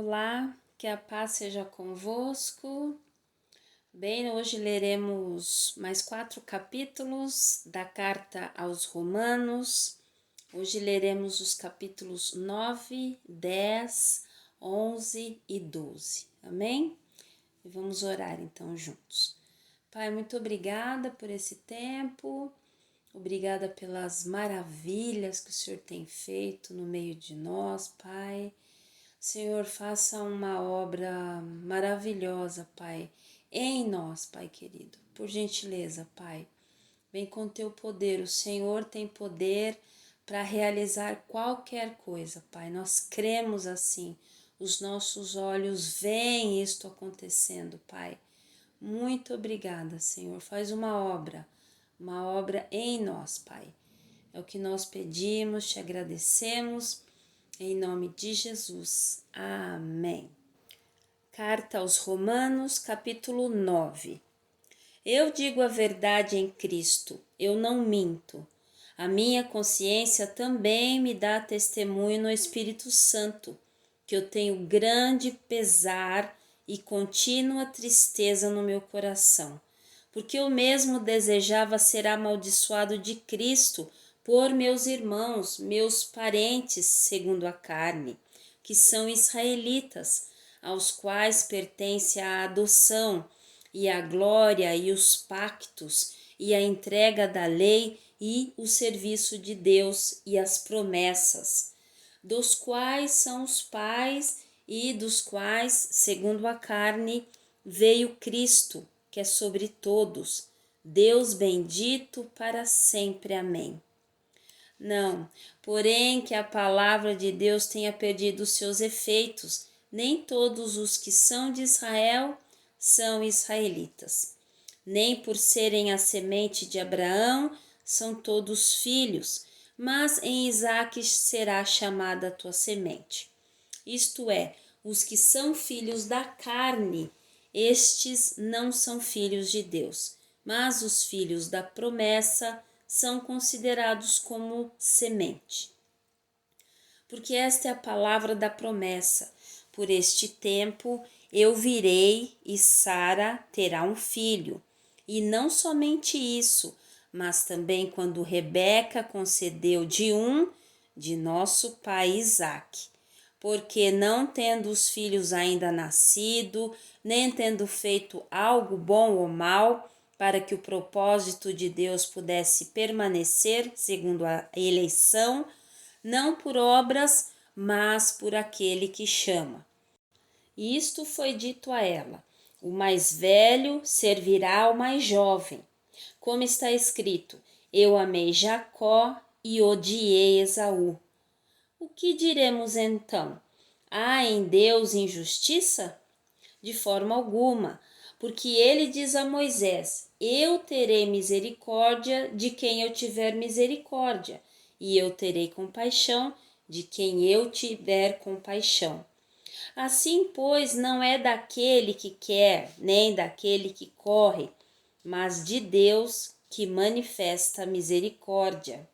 Olá, que a paz seja convosco. Bem, hoje leremos mais 4 capítulos da carta aos Romanos. Hoje leremos os capítulos 9, 10, 11 e 12. Amém? E vamos orar então juntos. Pai, muito obrigada por esse tempo. Obrigada pelas maravilhas que o Senhor tem feito no meio de nós, Pai. Senhor, faça uma obra maravilhosa, Pai, em nós, Pai querido. Por gentileza, Pai, vem com teu poder. O Senhor tem poder para realizar qualquer coisa, Pai. Nós cremos assim. Os nossos olhos veem isto acontecendo, Pai. Muito obrigada, Senhor. Faz uma obra em nós, Pai. É o que nós pedimos, te agradecemos. Em nome de Jesus. Amém. Carta aos Romanos, capítulo 9. Eu digo a verdade em Cristo, eu não minto. A minha consciência também me dá testemunho no Espírito Santo, que eu tenho grande pesar e contínua tristeza no meu coração, porque eu mesmo desejava ser amaldiçoado de Cristo por meus irmãos, meus parentes segundo a carne, que são israelitas, aos quais pertence a adoção e a glória e os pactos e a entrega da lei e o serviço de Deus e as promessas, dos quais são os pais e dos quais, segundo a carne, veio Cristo, que é sobre todos, Deus bendito para sempre. Amém. Não, porém que a palavra de Deus tenha perdido seus efeitos, nem todos os que são de Israel são israelitas. Nem por serem a semente de Abraão são todos filhos, mas em Isaque será chamada a tua semente. Isto é, os que são filhos da carne, estes não são filhos de Deus, mas os filhos da promessa são considerados como semente. Porque esta é a palavra da promessa. Por este tempo eu virei e Sara terá um filho. E não somente isso, mas também quando Rebeca concedeu de nosso pai Isaque. Porque não tendo os filhos ainda nascido, nem tendo feito algo bom ou mal, para que o propósito de Deus pudesse permanecer segundo a eleição, não por obras, mas por aquele que chama. E isto foi dito a ela: o mais velho servirá ao mais jovem. Como está escrito: eu amei Jacó e odiei Esaú. O que diremos então? Há em Deus injustiça? De forma alguma, porque ele diz a Moisés: eu terei misericórdia de quem eu tiver misericórdia, e eu terei compaixão de quem eu tiver compaixão. Assim, pois, não é daquele que quer, nem daquele que corre, mas de Deus que manifesta misericórdia.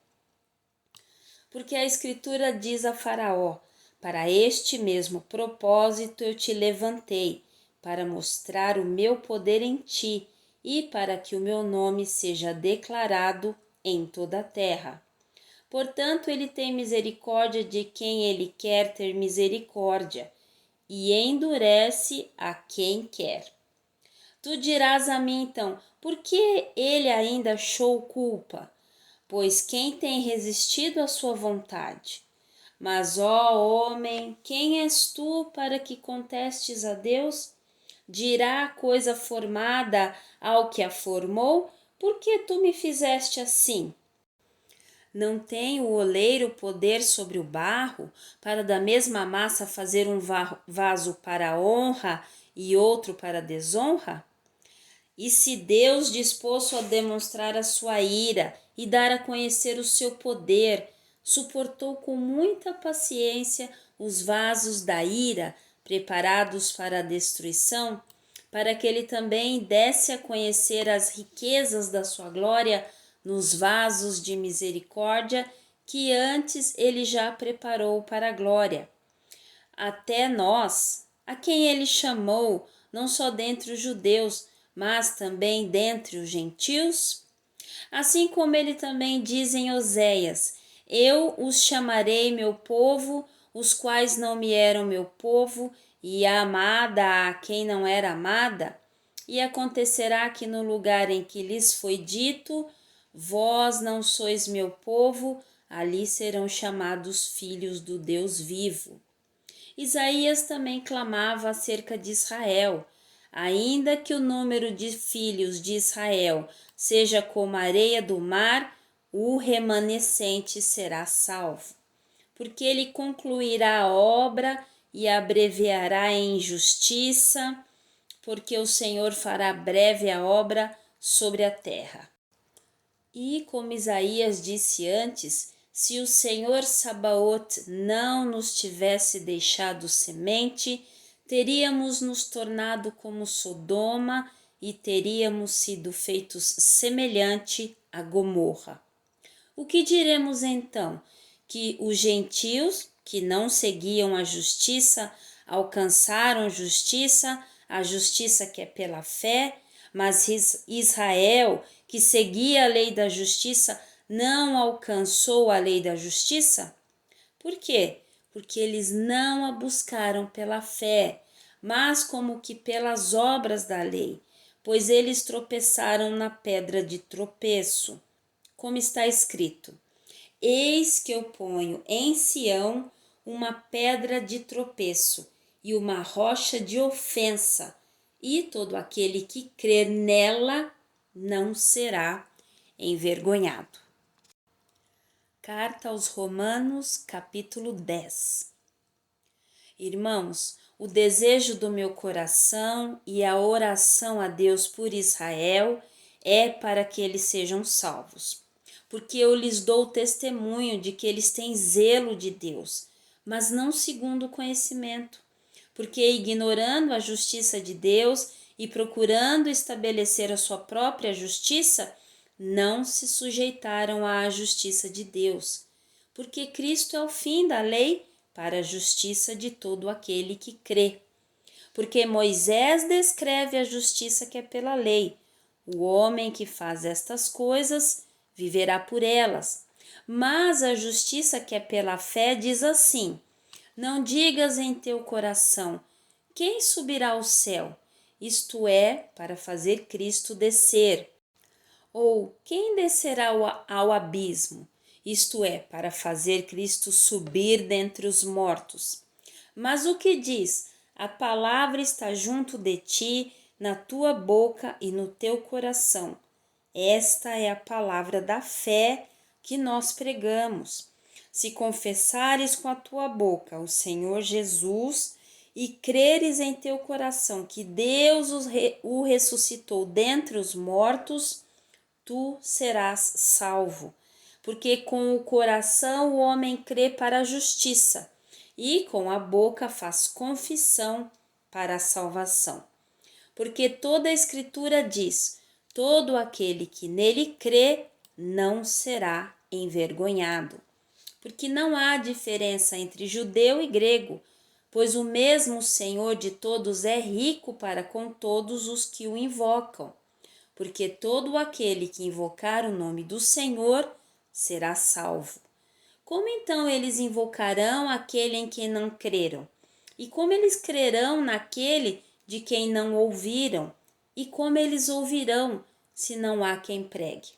Porque a Escritura diz a Faraó: para este mesmo propósito eu te levantei, para mostrar o meu poder em ti e para que o meu nome seja declarado em toda a terra. Portanto, ele tem misericórdia de quem ele quer ter misericórdia e endurece a quem quer. Tu dirás a mim então: por que ele ainda achou culpa? Pois quem tem resistido à sua vontade? Mas, ó homem, quem és tu para que contestes a Deus? Dirá a coisa formada ao que a formou: por que tu me fizeste assim? Não tem o oleiro poder sobre o barro, para da mesma massa fazer um vaso para a honra e outro para a desonra? E se Deus, disposto a demonstrar a sua ira e dar a conhecer o seu poder, suportou com muita paciência os vasos da ira preparados para a destruição, para que ele também desse a conhecer as riquezas da sua glória nos vasos de misericórdia que antes ele já preparou para a glória. até nós, a quem ele chamou, não só dentre os judeus, mas também dentre os gentios? Assim como ele também diz em Oséias: Eu os chamarei meu povo, os quais não me eram meu povo, e a amada a quem não era amada. E acontecerá que no lugar em que lhes foi dito: Vós não sois meu povo, ali serão chamados filhos do Deus vivo. Isaías também clamava acerca de Israel: ainda que o número de filhos de Israel seja como a areia do mar, o remanescente será salvo. Porque ele concluirá a obra e abreviará em justiça, porque o Senhor fará breve a obra sobre a terra. E como Isaías disse antes, se o Senhor Sabaote não nos tivesse deixado semente, teríamos nos tornado como Sodoma e teríamos sido feitos semelhante a Gomorra. O que diremos então? Que os gentios, que não seguiam a justiça, alcançaram justiça, a justiça que é pela fé, mas Israel, que seguia a lei da justiça, não alcançou a lei da justiça? Por quê? Porque eles não a buscaram pela fé, mas como que pelas obras da lei, pois eles tropeçaram na pedra de tropeço. Como está escrito: Eis que eu ponho em Sião uma pedra de tropeço e uma rocha de ofensa, e todo aquele que crer nela não será envergonhado. Carta aos Romanos, capítulo 10. Irmãos, o desejo do meu coração e a oração a Deus por Israel é para que eles sejam salvos. Porque eu lhes dou testemunho de que eles têm zelo de Deus, mas não segundo o conhecimento. Porque ignorando a justiça de Deus e procurando estabelecer a sua própria justiça, não se sujeitaram à justiça de Deus. Porque Cristo é o fim da lei para a justiça de todo aquele que crê. Porque Moisés descreve a justiça que é pela lei. O homem que faz estas coisas viverá por elas. Mas a justiça que é pela fé diz assim: não digas em teu coração: quem subirá ao céu? Isto é, para fazer Cristo descer. Ou quem descerá ao abismo? Isto é, para fazer Cristo subir dentre os mortos. Mas o que diz? A palavra está junto de ti, na tua boca e no teu coração. Esta é a palavra da fé que nós pregamos. Se confessares com a tua boca o Senhor Jesus e creres em teu coração que Deus o ressuscitou dentre os mortos, tu serás salvo. Porque com o coração o homem crê para a justiça, e com a boca faz confissão para a salvação. Porque toda a Escritura diz: todo aquele que nele crê não será envergonhado. Porque não há diferença entre judeu e grego, pois o mesmo Senhor de todos é rico para com todos os que o invocam. Porque todo aquele que invocar o nome do Senhor será salvo. Como então eles invocarão aquele em quem não creram? E como eles crerão naquele de quem não ouviram? E como eles ouvirão, se não há quem pregue?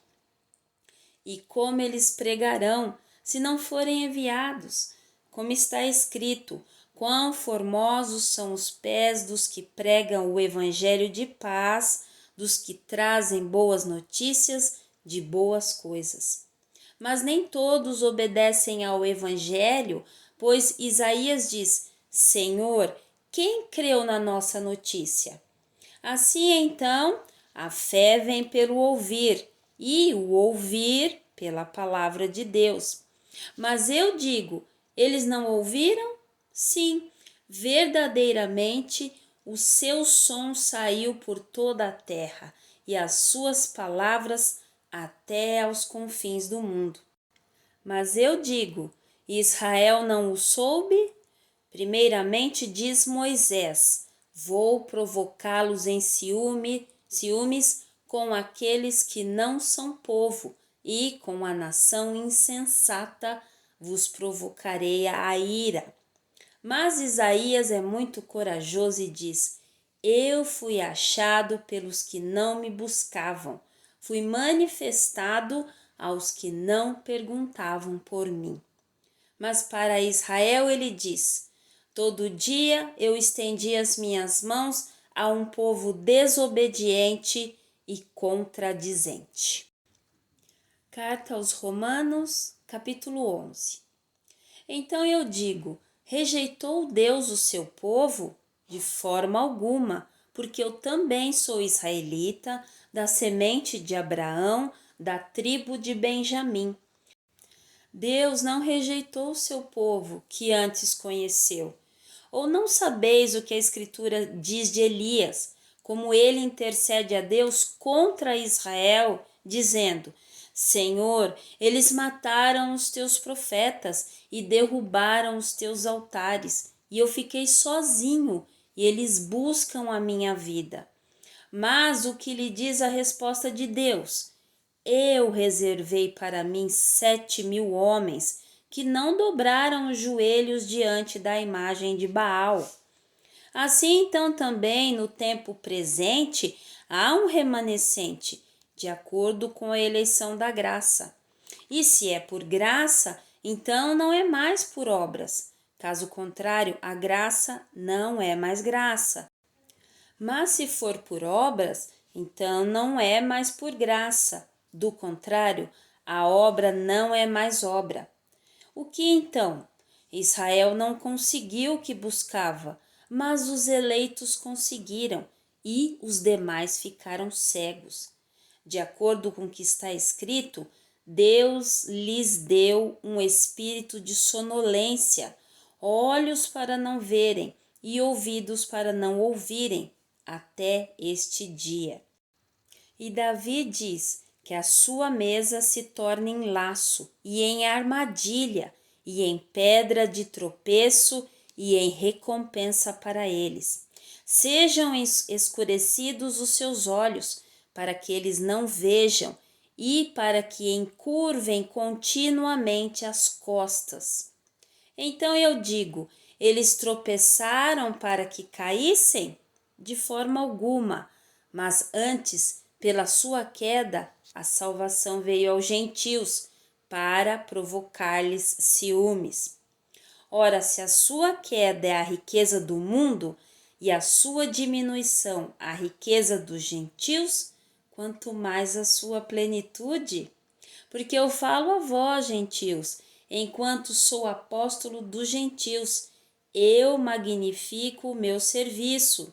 E como eles pregarão, se não forem enviados? Como está escrito: quão formosos são os pés dos que pregam o evangelho de paz, dos que trazem boas notícias de boas coisas. Mas nem todos obedecem ao evangelho, pois Isaías diz: Senhor, quem creu na nossa notícia? Assim então, a fé vem pelo ouvir, e o ouvir pela palavra de Deus. Mas eu digo, eles não ouviram? Sim, verdadeiramente o seu som saiu por toda a terra, e as suas palavras até aos confins do mundo. Mas eu digo, Israel não o soube? Primeiramente diz Moisés: vou provocá-los em ciúmes com aqueles que não são povo, e com a nação insensata vos provocarei a ira. Mas Isaías é muito corajoso e diz: eu fui achado pelos que não me buscavam, fui manifestado aos que não perguntavam por mim. Mas para Israel ele diz: todo dia eu estendi as minhas mãos a um povo desobediente e contradizente. Carta aos Romanos, capítulo 11. Então eu digo: rejeitou Deus o seu povo? De forma alguma, porque eu também sou israelita, da semente de Abraão, da tribo de Benjamim. Deus não rejeitou o seu povo, que antes conheceu. Ou não sabeis o que a Escritura diz de Elias, como ele intercede a Deus contra Israel, dizendo: Senhor, eles mataram os teus profetas e derrubaram os teus altares, e eu fiquei sozinho, e eles buscam a minha vida. Mas o que lhe diz a resposta de Deus? Eu reservei para mim 7.000 homens que não dobraram os joelhos diante da imagem de Baal. Assim, então, também no tempo presente há um remanescente, de acordo com a eleição da graça. E se é por graça, então não é mais por obras. Caso contrário, a graça não é mais graça. Mas se for por obras, então não é mais por graça. Do contrário, a obra não é mais obra. O que então? Israel não conseguiu o que buscava, mas os eleitos conseguiram e os demais ficaram cegos. De acordo com o que está escrito, Deus lhes deu um espírito de sonolência, olhos para não verem e ouvidos para não ouvirem, até este dia. E Davi diz que a sua mesa se torna em laço e em armadilha e em pedra de tropeço e em recompensa para eles. Sejam escurecidos os seus olhos, para que eles não vejam e para que encurvem continuamente as costas. Então eu digo: eles tropeçaram para que caíssem? De forma alguma, mas antes, pela sua queda, a salvação veio aos gentios para provocar-lhes ciúmes. Ora, se a sua queda é a riqueza do mundo e a sua diminuição a riqueza dos gentios, quanto mais a sua plenitude? Porque eu falo a vós, gentios, enquanto sou apóstolo dos gentios, eu magnifico o meu serviço,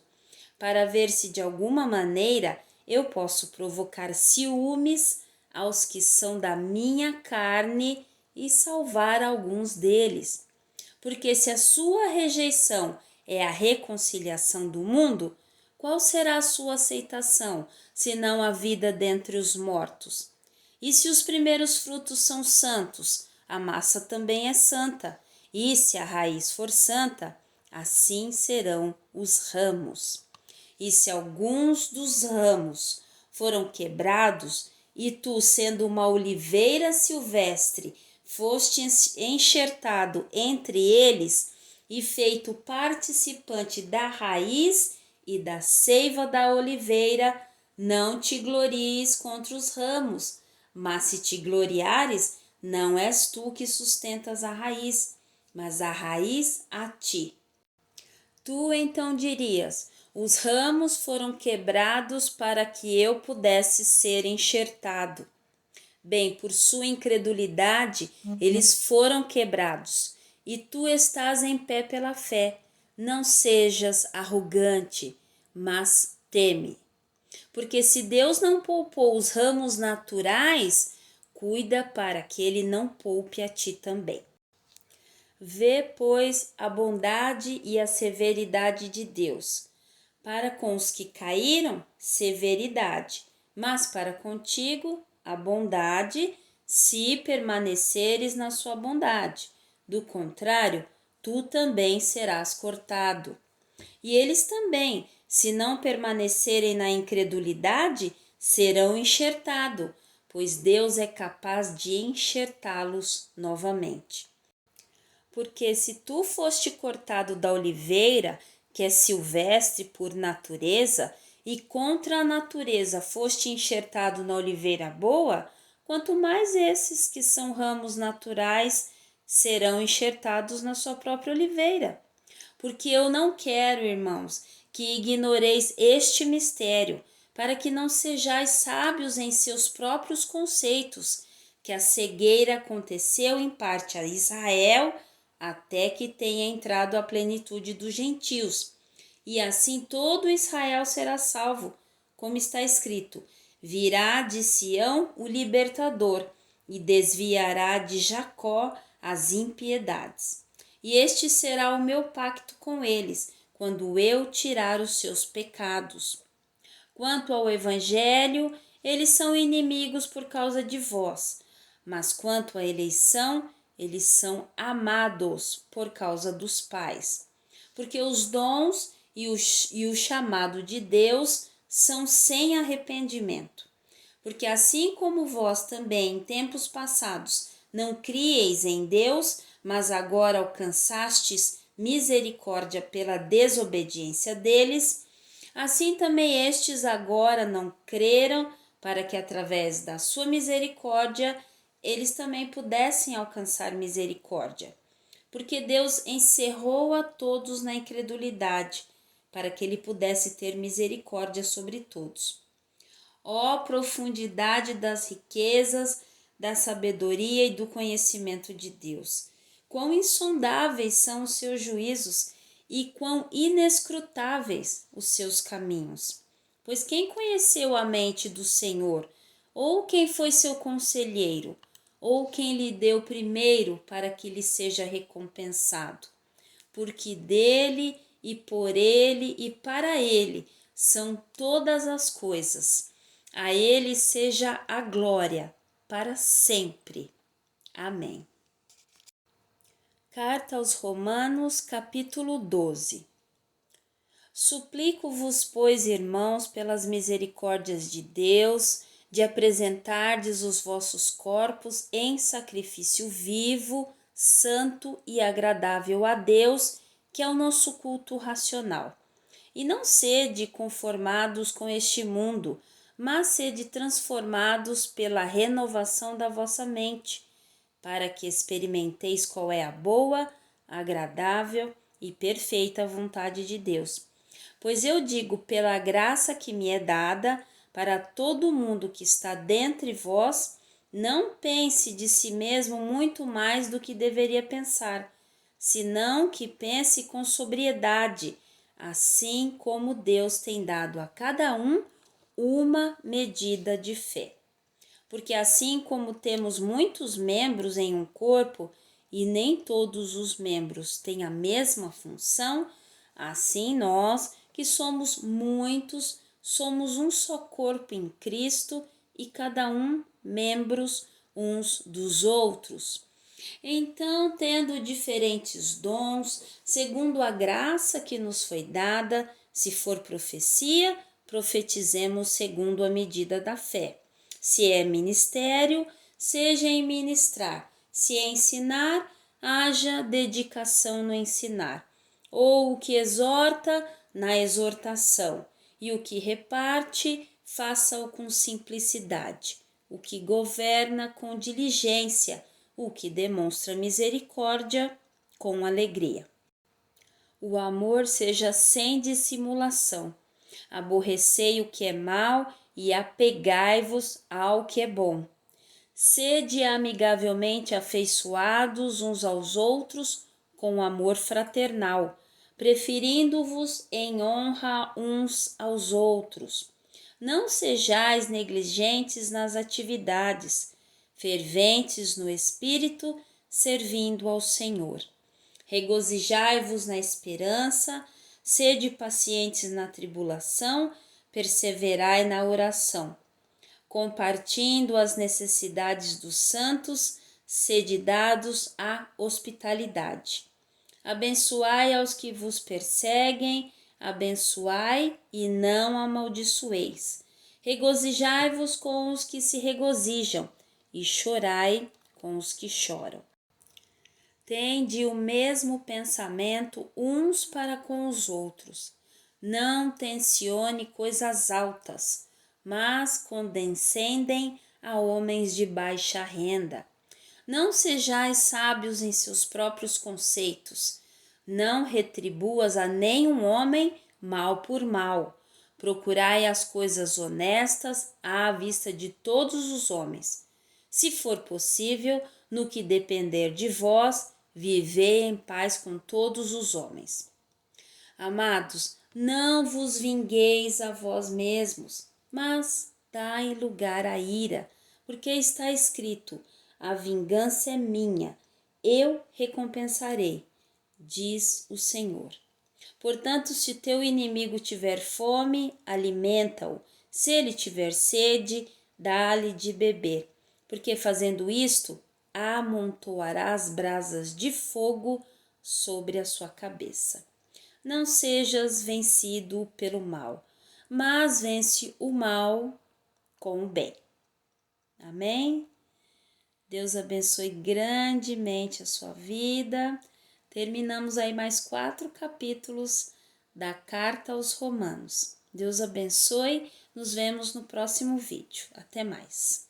para ver se de alguma maneira eu posso provocar ciúmes aos que são da minha carne e salvar alguns deles. Porque se a sua rejeição é a reconciliação do mundo, qual será a sua aceitação, senão a vida dentre os mortos? E se os primeiros frutos são santos, a massa também é santa. E se a raiz for santa, assim serão os ramos. E se alguns dos ramos foram quebrados, e tu, sendo uma oliveira silvestre, foste enxertado entre eles e feito participante da raiz e da seiva da oliveira, não te glories contra os ramos, mas se te gloriares, não és tu que sustentas a raiz, mas a raiz a ti. Tu então dirias: os ramos foram quebrados para que eu pudesse ser enxertado. Bem, por sua incredulidade, eles foram quebrados, e tu estás em pé pela fé. Não sejas arrogante, mas teme. Porque se Deus não poupou os ramos naturais, cuida para que ele não poupe a ti também. Vê, pois, a bondade e a severidade de Deus. Para com os que caíram, severidade, mas para contigo, a bondade, se permaneceres na sua bondade. Do contrário, tu também serás cortado. E eles também, se não permanecerem na incredulidade, serão enxertados, pois Deus é capaz de enxertá-los novamente. Porque se tu foste cortado da oliveira, que é silvestre por natureza, e contra a natureza foste enxertado na oliveira boa, quanto mais esses que são ramos naturais serão enxertados na sua própria oliveira. Porque eu não quero, irmãos, que ignoreis este mistério, para que não sejais sábios em seus próprios conceitos, que a cegueira aconteceu em parte a Israel, até que tenha entrado a plenitude dos gentios. E assim todo Israel será salvo, como está escrito: virá de Sião o libertador, e desviará de Jacó as impiedades. E este será o meu pacto com eles, quando eu tirar os seus pecados. Quanto ao Evangelho, eles são inimigos por causa de vós, mas quanto à eleição, eles são amados por causa dos pais. Porque os dons e o chamado de Deus são sem arrependimento. Porque assim como vós também em tempos passados não crieis em Deus, mas agora alcançastes misericórdia pela desobediência deles, assim também estes agora não creram, para que através da sua misericórdia eles também pudessem alcançar misericórdia. Porque Deus encerrou a todos na incredulidade, para que ele pudesse ter misericórdia sobre todos. Ó profundidade das riquezas, da sabedoria e do conhecimento de Deus! Quão insondáveis são os seus juízos e quão inescrutáveis os seus caminhos! Pois quem conheceu a mente do Senhor? Ou quem foi seu conselheiro? Ou quem lhe deu primeiro para que lhe seja recompensado? Porque dele e por ele e para ele são todas as coisas. A ele seja a glória para sempre. Amém. Carta aos Romanos, capítulo 12. Suplico-vos, pois, irmãos, pelas misericórdias de Deus, de apresentardes os vossos corpos em sacrifício vivo, santo e agradável a Deus, que é o nosso culto racional. E não sede conformados com este mundo, mas sede transformados pela renovação da vossa mente, para que experimenteis qual é a boa, agradável e perfeita vontade de Deus. Pois eu digo, pela graça que me é dada, para todo mundo que está dentre vós, não pense de si mesmo muito mais do que deveria pensar, senão que pense com sobriedade, assim como Deus tem dado a cada um uma medida de fé. Porque assim como temos muitos membros em um corpo e nem todos os membros têm a mesma função, assim nós, que somos muitos, somos um só corpo em Cristo e cada um membros uns dos outros. Então, tendo diferentes dons, segundo a graça que nos foi dada, se for profecia, profetizemos segundo a medida da fé. Se é ministério, seja em ministrar. Se é ensinar, haja dedicação no ensinar. Ou o que exorta, na exortação. E o que reparte, faça-o com simplicidade. O que governa, com diligência. O que demonstra misericórdia, com alegria. O amor seja sem dissimulação. Aborrecei o que é mal e apegai-vos ao que é bom. Sede amigavelmente afeiçoados uns aos outros com amor fraternal, preferindo-vos em honra uns aos outros. Não sejais negligentes nas atividades, ferventes no espírito, servindo ao Senhor. Regozijai-vos na esperança, sede pacientes na tribulação, perseverai na oração. Compartindo as necessidades dos santos, sede dados à hospitalidade. Abençoai aos que vos perseguem, abençoai e não amaldiçoeis. Regozijai-vos com os que se regozijam e chorai com os que choram. Tende o mesmo pensamento uns para com os outros. Não tencione coisas altas, mas condescendem a homens de baixa renda. Não sejais sábios em seus próprios conceitos. Não retribuas a nenhum homem mal por mal. Procurai as coisas honestas à vista de todos os homens. Se for possível, no que depender de vós, vivei em paz com todos os homens. Amados, não vos vingueis a vós mesmos, mas dai lugar à ira, porque está escrito: a vingança é minha, eu recompensarei, diz o Senhor. Portanto, se teu inimigo tiver fome, alimenta-o, se ele tiver sede, dá-lhe de beber, porque fazendo isto, amontoarás brasas de fogo sobre a sua cabeça. Não sejas vencido pelo mal, mas vence o mal com o bem. Amém? Deus abençoe grandemente a sua vida. Terminamos aí mais 4 capítulos da Carta aos Romanos. Deus abençoe. Nos vemos no próximo vídeo. Até mais.